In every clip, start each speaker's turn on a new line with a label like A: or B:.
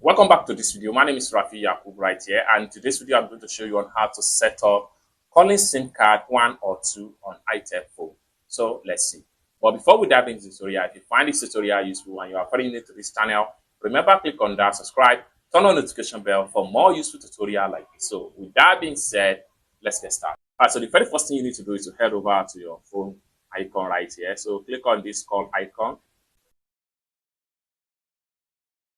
A: Welcome back to this video. My name is Rafi Yakub right here, and today's video I'm going to show you on how to set up calling SIM card 1 or 2 on itel phone. So let's see. But before we dive into the tutorial, if you find this tutorial useful and you are very new to this channel, remember click on that subscribe, turn on the notification bell for more useful tutorial like this. So with that being said, let's get started. Alright, so the very first thing you need to do is to head over to your phone icon right here. So click on this call icon.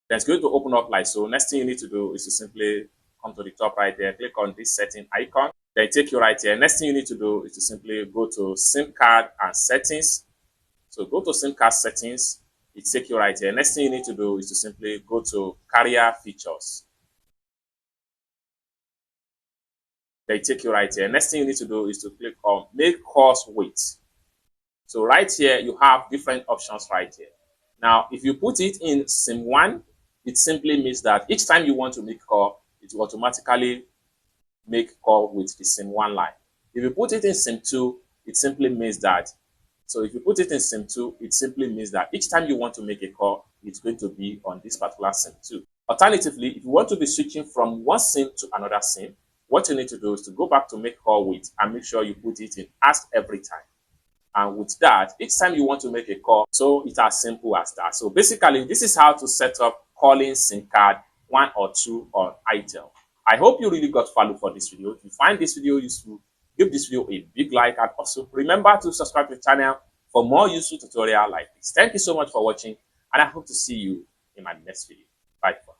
A: Then it's going to open up like so. Next thing you need to do is to simply come to the top right there, click on this setting icon. Then take you right here. Next thing you need to do is to simply go to SIM card and settings. So go to SIM card settings. It take you right here. Next thing you need to do is to simply go to carrier features. They take you right here. Next thing you need to do is to click on make calls wait. So right here you have different options right here. Now if you put it in SIM 1, it simply means that each time you want to make a call, it will automatically make call with the SIM 1 line. If you put it in SIM 2, it simply means that. So if you put it in SIM 2, it simply means that each time you want to make a call, it's going to be on this particular SIM 2. Alternatively, if you want to be switching from one SIM to another SIM, what you need to do is to go back to make call with and make sure you put it in ask every time. And with that, each time you want to make a call, so it's as simple as that. So basically, this is how to set up calling SIM card 1 or 2 on itel. I hope you really got value for this video. If you find this video useful, give this video a big like, and also remember to subscribe to the channel for more useful tutorial like this. Thank you so much for watching, and I hope to see you in my next video. Bye.